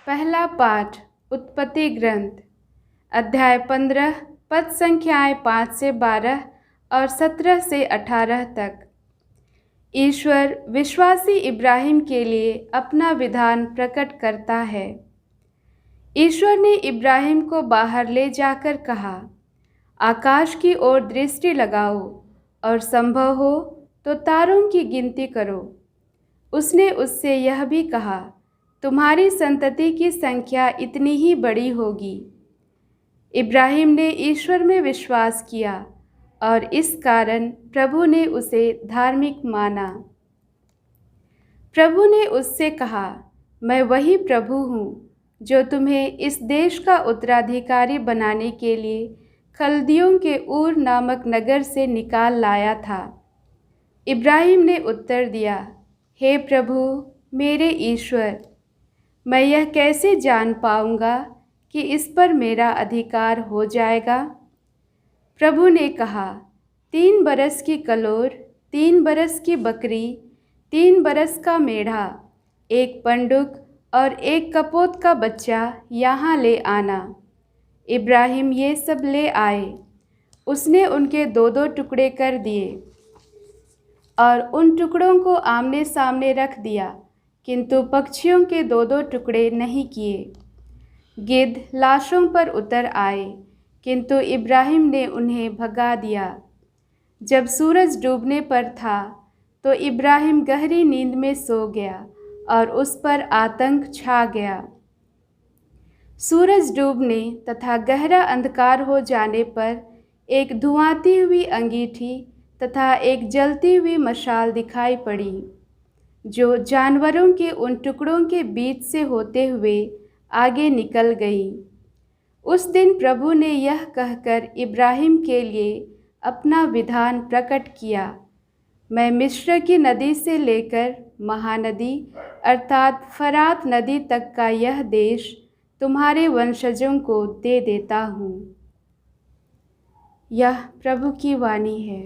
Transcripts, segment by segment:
पहला पाठ उत्पत्ति ग्रंथ अध्याय 15 पद संख्याएं 5 से 12 और 17 से 18 तक। ईश्वर विश्वासी इब्राहिम के लिए अपना विधान प्रकट करता है। ईश्वर ने इब्राहिम को बाहर ले जाकर कहा, आकाश की ओर दृष्टि लगाओ और संभव हो तो तारों की गिनती करो। उसने उससे यह भी कहा, तुम्हारी संतति की संख्या इतनी ही बड़ी होगी। इब्राहिम ने ईश्वर में विश्वास किया और इस कारण प्रभु ने उसे धार्मिक माना। प्रभु ने उससे कहा, मैं वही प्रभु हूँ जो तुम्हें इस देश का उत्तराधिकारी बनाने के लिए खल्दियों के ऊर नामक नगर से निकाल लाया था। इब्राहिम ने उत्तर दिया, हे प्रभु मेरे ईश्वर, मैं यह कैसे जान पाऊंगा कि इस पर मेरा अधिकार हो जाएगा? प्रभु ने कहा, 3 बरस की कलोर, 3 बरस की बकरी, 3 बरस का मेढ़ा, 1 पंडुक और 1 कपोत का बच्चा यहाँ ले आना। इब्राहिम ये सब ले आए। उसने उनके 2-2 टुकड़े कर दिए और उन टुकड़ों को आमने सामने रख दिया, किंतु पक्षियों के 2-2 टुकड़े नहीं किए। गिद्ध लाशों पर उतर आए, किंतु इब्राहिम ने उन्हें भगा दिया। जब सूरज डूबने पर था तो इब्राहिम गहरी नींद में सो गया और उस पर आतंक छा गया। सूरज डूबने तथा गहरा अंधकार हो जाने पर एक धुआंती हुई अंगीठी तथा एक जलती हुई मशाल दिखाई पड़ी, जो जानवरों के उन टुकड़ों के बीच से होते हुए आगे निकल गई। उस दिन प्रभु ने यह कहकर इब्राहिम के लिए अपना विधान प्रकट किया, मैं मिस्र की नदी से लेकर महानदी अर्थात फरात नदी तक का यह देश तुम्हारे वंशजों को दे देता हूँ। यह प्रभु की वाणी है।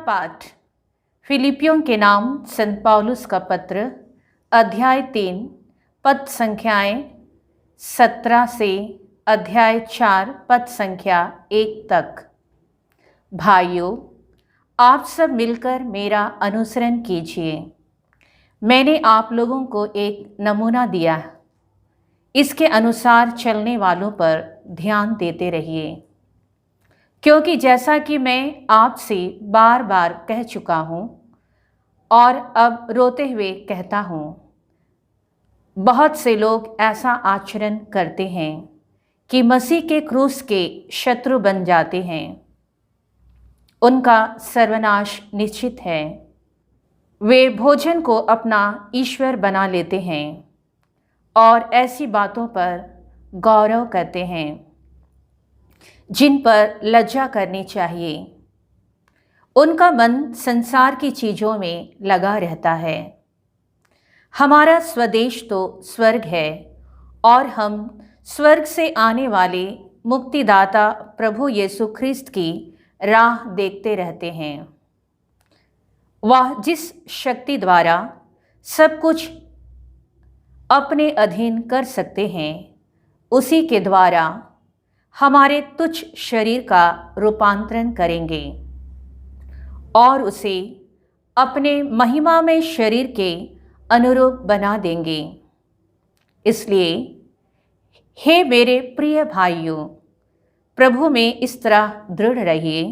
पाठ फिलिपियों के नाम संत पौलुस का पत्र अध्याय 3 पद संख्याएं 17 से अध्याय 4 पद संख्या 1 तक। भाइयों, आप सब मिलकर मेरा अनुसरण कीजिए। मैंने आप लोगों को एक नमूना दिया, इसके अनुसार चलने वालों पर ध्यान देते रहिए, क्योंकि जैसा कि मैं आपसे बार बार कह चुका हूँ और अब रोते हुए कहता हूँ, बहुत से लोग ऐसा आचरण करते हैं कि मसीह के क्रूस के शत्रु बन जाते हैं। उनका सर्वनाश निश्चित है। वे भोजन को अपना ईश्वर बना लेते हैं और ऐसी बातों पर गौरव करते हैं जिन पर लज्जा करनी चाहिए। उनका मन संसार की चीज़ों में लगा रहता है। हमारा स्वदेश तो स्वर्ग है और हम स्वर्ग से आने वाले मुक्तिदाता प्रभु यीशु ख्रिस्त की राह देखते रहते हैं। वह जिस शक्ति द्वारा सब कुछ अपने अधीन कर सकते हैं, उसी के द्वारा हमारे तुच्छ शरीर का रूपांतरण करेंगे और उसे अपने महिमामय शरीर के अनुरूप बना देंगे। इसलिए हे मेरे प्रिय भाइयों, प्रभु में इस तरह दृढ़ रहिए।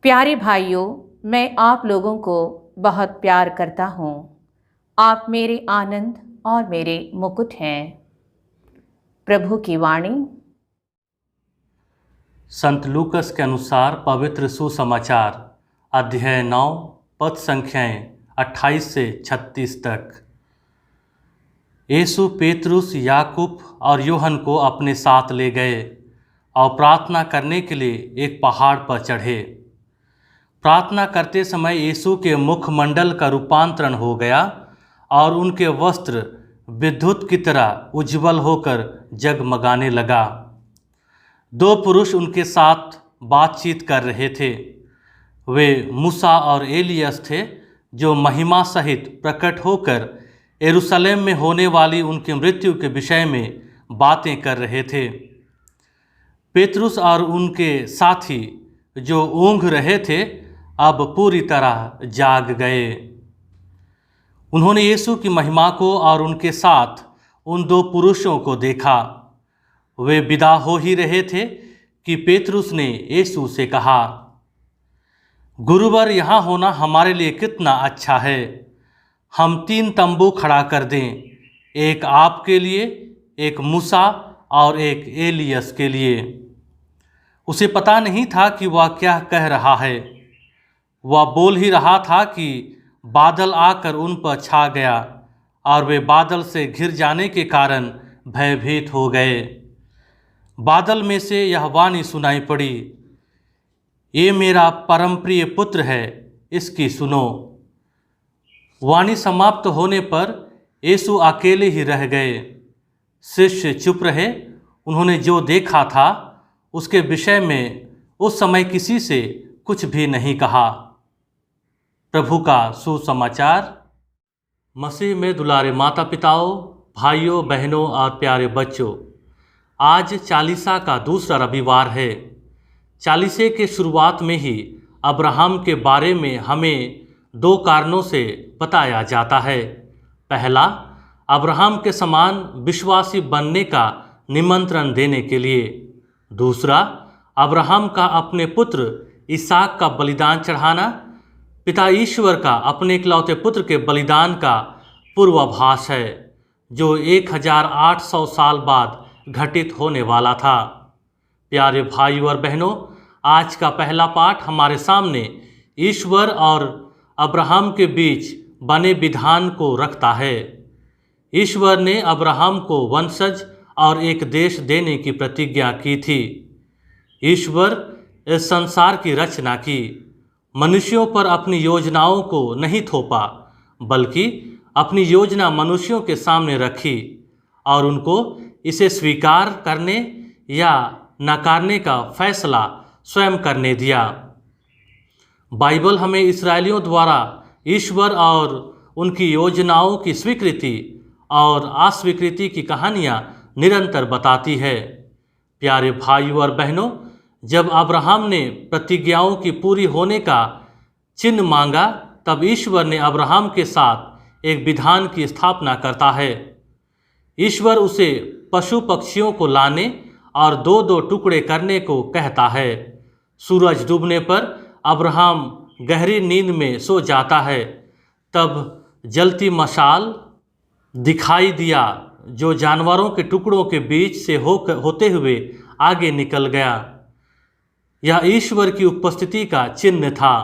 प्यारे भाइयों, मैं आप लोगों को बहुत प्यार करता हूँ। आप मेरे आनंद और मेरे मुकुट हैं। प्रभु की वाणी। संत लूकस के अनुसार पवित्र सुसमाचार अध्याय 9 पद संख्याएं 28 से 36 तक। यीशु पेतरुस, याकूब और यूहन को अपने साथ ले गए और प्रार्थना करने के लिए एक पहाड़ पर चढ़े। प्रार्थना करते समय यीशु के मुखमंडल का रूपांतरण हो गया और उनके वस्त्र विद्युत की तरह उज्जवल होकर जगमगाने लगा। 2 पुरुष उनके साथ बातचीत कर रहे थे। वे मूसा और एलियस थे, जो महिमा सहित प्रकट होकर यरूशलेम में होने वाली उनकी मृत्यु के विषय में बातें कर रहे थे। पेतरुस और उनके साथी जो ऊँघ रहे थे, अब पूरी तरह जाग गए। उन्होंने यीशु की महिमा को और उनके साथ उन 2 पुरुषों को देखा। वे विदा हो ही रहे थे कि पेतरुस ने यीशु से कहा, गुरुवर, यहाँ होना हमारे लिए कितना अच्छा है। हम 3 तंबू खड़ा कर दें, एक आपके लिए, एक मूसा और एक एलियस के लिए। उसे पता नहीं था कि वह क्या कह रहा है। वह बोल ही रहा था कि बादल आकर उन पर छा गया और वे बादल से घिर जाने के कारण भयभीत हो गए। बादल में से यह वाणी सुनाई पड़ी, ये मेरा परम प्रिय पुत्र है, इसकी सुनो। वाणी समाप्त होने पर यीशु अकेले ही रह गए। शिष्य चुप रहे। उन्होंने जो देखा था उसके विषय में उस समय किसी से कुछ भी नहीं कहा। प्रभु का सुसमाचार। मसीह में दुलारे माता पिताओं, भाइयों बहनों और प्यारे बच्चों, आज चालीसा का दूसरा रविवार है। चालीसे के शुरुआत में ही अब्राहम के बारे में हमें 2 कारणों से बताया जाता है। पहला, अब्राहम के समान विश्वासी बनने का निमंत्रण देने के लिए। दूसरा, अब्राहम का अपने पुत्र इसहाक का बलिदान चढ़ाना पिता ईश्वर का अपने इकलौते पुत्र के बलिदान का पूर्वाभास है, जो 1800 साल बाद घटित होने वाला था। प्यारे भाइयों और बहनों, आज का पहला पाठ हमारे सामने ईश्वर और अब्राहम के बीच बने विधान को रखता है। ईश्वर ने अब्राहम को वंशज और एक देश देने की प्रतिज्ञा की थी। ईश्वर इस संसार की रचना की, मनुष्यों पर अपनी योजनाओं को नहीं थोपा, बल्कि अपनी योजना मनुष्यों के सामने रखी और उनको इसे स्वीकार करने या नकारने का फैसला स्वयं करने दिया। बाइबल हमें इस्राएलियों द्वारा ईश्वर और उनकी योजनाओं की स्वीकृति और अस्वीकृति की कहानियाँ निरंतर बताती है। प्यारे भाइयों और बहनों, जब अब्राहम ने प्रतिज्ञाओं की पूरी होने का चिन्ह मांगा, तब ईश्वर ने अब्राहम के साथ एक विधान की स्थापना करता है। ईश्वर उसे पशु पक्षियों को लाने और दो दो टुकड़े करने को कहता है। सूरज डूबने पर अब्राहम गहरी नींद में सो जाता है। तब जलती मशाल दिखाई दिया जो जानवरों के टुकड़ों के बीच से होते हुए आगे निकल गया। यह ईश्वर की उपस्थिति का चिन्ह था।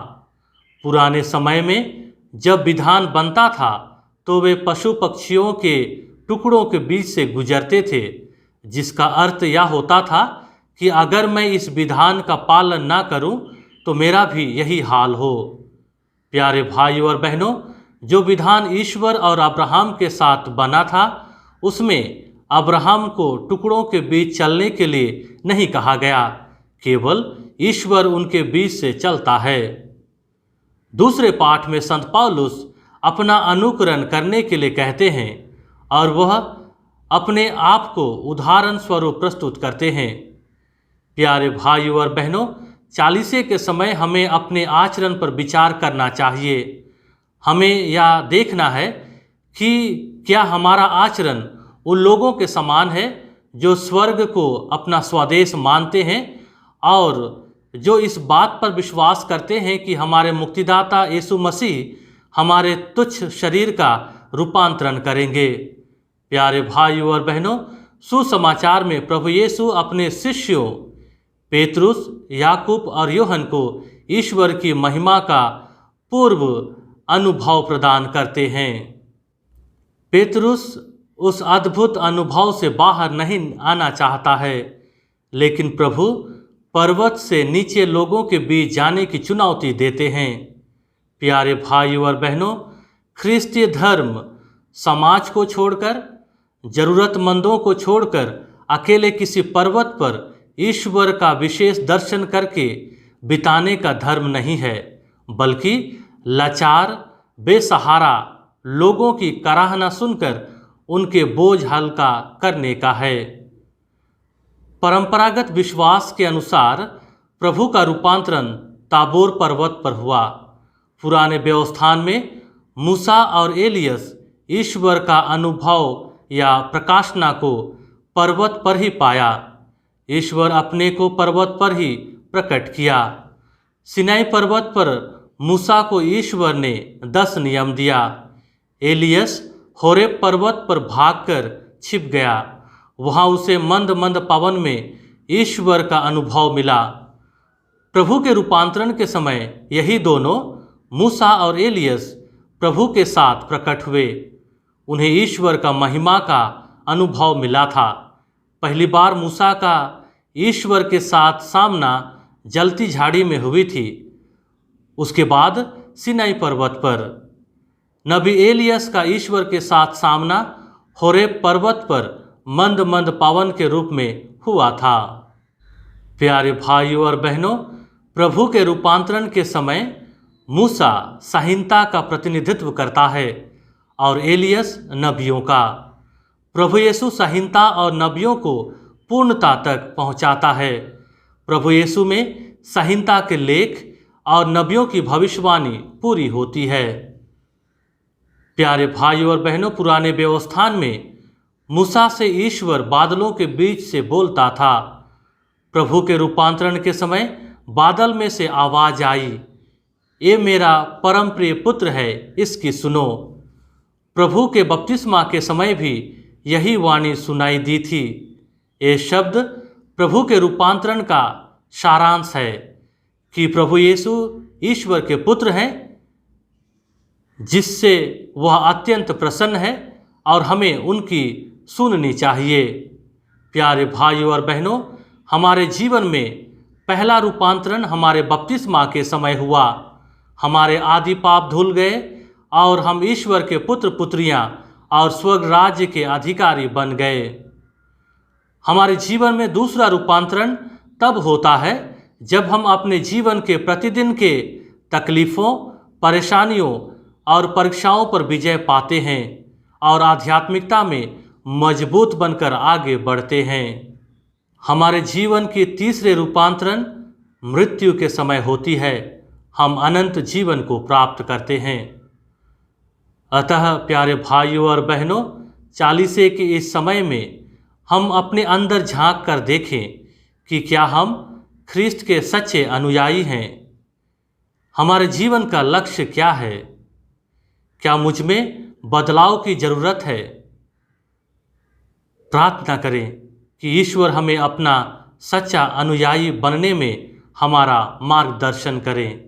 पुराने समय में जब विधान बनता था तो वे पशु पक्षियों के टुकड़ों के बीच से गुजरते थे, जिसका अर्थ यह होता था कि अगर मैं इस विधान का पालन ना करूं तो मेरा भी यही हाल हो। प्यारे भाइयों और बहनों, जो विधान ईश्वर और अब्राहम के साथ बना था, उसमें अब्राहम को टुकड़ों के बीच चलने के लिए नहीं कहा गया, केवल ईश्वर उनके बीच से चलता है। दूसरे पाठ में संत पौलुस अपना अनुकरण करने के लिए कहते हैं और वह अपने आप को उदाहरण स्वरूप प्रस्तुत करते हैं। प्यारे भाइयों और बहनों, चालीसे के समय हमें अपने आचरण पर विचार करना चाहिए। हमें यह देखना है कि क्या हमारा आचरण उन लोगों के समान है जो स्वर्ग को अपना स्वदेश मानते हैं और जो इस बात पर विश्वास करते हैं कि हमारे मुक्तिदाता यीशु मसीह हमारे तुच्छ शरीर का रूपांतरण करेंगे। प्यारे भाइयों और बहनों, सुसमाचार में प्रभु यीशु अपने शिष्यों पेतरुस, याकूब और यूहन्ना को ईश्वर की महिमा का पूर्व अनुभव प्रदान करते हैं। पेतरुस उस अद्भुत अनुभव से बाहर नहीं आना चाहता है, लेकिन प्रभु पर्वत से नीचे लोगों के बीच जाने की चुनौती देते हैं। प्यारे भाइयों और बहनों, ख्रिस्तीय धर्म समाज को छोड़कर, जरूरतमंदों को छोड़कर अकेले किसी पर्वत पर ईश्वर का विशेष दर्शन करके बिताने का धर्म नहीं है, बल्कि लाचार बेसहारा लोगों की कराहना सुनकर उनके बोझ हल्का करने का है। परंपरागत विश्वास के अनुसार प्रभु का रूपांतरण ताबोर पर्वत पर हुआ। पुराने व्यवस्थान में मूसा और एलियस ईश्वर का अनुभव या प्रकाशना को पर्वत पर ही पाया। ईश्वर अपने को पर्वत पर ही प्रकट किया। सिनाई पर्वत पर मूसा को ईश्वर ने 10 नियम दिया। एलियस होरेब पर्वत पर भागकर छिप गया। वहाँ उसे मंद मंद पवन में ईश्वर का अनुभव मिला। प्रभु के रूपांतरण के समय यही दोनों मूसा और एलियस प्रभु के साथ प्रकट हुए। उन्हें ईश्वर का महिमा का अनुभव मिला था। पहली बार मूसा का ईश्वर के साथ सामना जलती झाड़ी में हुई थी। उसके बाद सिनाई पर्वत पर नबी एलियस का ईश्वर के साथ सामना होरेब पर्वत पर मंद मंद पवन के रूप में हुआ था। प्यारे भाइयों और बहनों, प्रभु के रूपांतरण के समय मूसा संहिता का प्रतिनिधित्व करता है और एलियस नबियों का। प्रभु यीशु संहिता और नबियों को पूर्णता तक पहुंचाता है। प्रभु यीशु में संहिता के लेख और नबियों की भविष्यवाणी पूरी होती है। प्यारे भाइयों और बहनों, पुराने व्यवस्थान में मूसा से ईश्वर बादलों के बीच से बोलता था। प्रभु के रूपांतरण के समय बादल में से आवाज आई, ये मेरा परम प्रिय पुत्र है, इसकी सुनो। प्रभु के बपतिस्मा के समय भी यही वाणी सुनाई दी थी। ये शब्द प्रभु के रूपांतरण का सारांश है कि प्रभु यीशु ईश्वर के पुत्र हैं, जिससे वह अत्यंत प्रसन्न है और हमें उनकी सुननी चाहिए। प्यारे भाइयों और बहनों, हमारे जीवन में पहला रूपांतरण हमारे बपतिस्मा के समय हुआ। हमारे आदि पाप धुल गए और हम ईश्वर के पुत्र पुत्रियां और स्वर्ग राज्य के अधिकारी बन गए। हमारे जीवन में दूसरा रूपांतरण तब होता है जब हम अपने जीवन के प्रतिदिन के तकलीफ़ों, परेशानियों और परीक्षाओं पर विजय पाते हैं और आध्यात्मिकता में मजबूत बनकर आगे बढ़ते हैं। हमारे जीवन की तीसरे रूपांतरण मृत्यु के समय होती है। हम अनंत जीवन को प्राप्त करते हैं। अतः प्यारे भाइयों और बहनों, चालीसे के इस समय में हम अपने अंदर झांक कर देखें कि क्या हम ख्रिस्त के सच्चे अनुयायी हैं। हमारे जीवन का लक्ष्य क्या है? क्या मुझ में बदलाव की ज़रूरत है? प्रार्थना करें कि ईश्वर हमें अपना सच्चा अनुयायी बनने में हमारा मार्गदर्शन करें।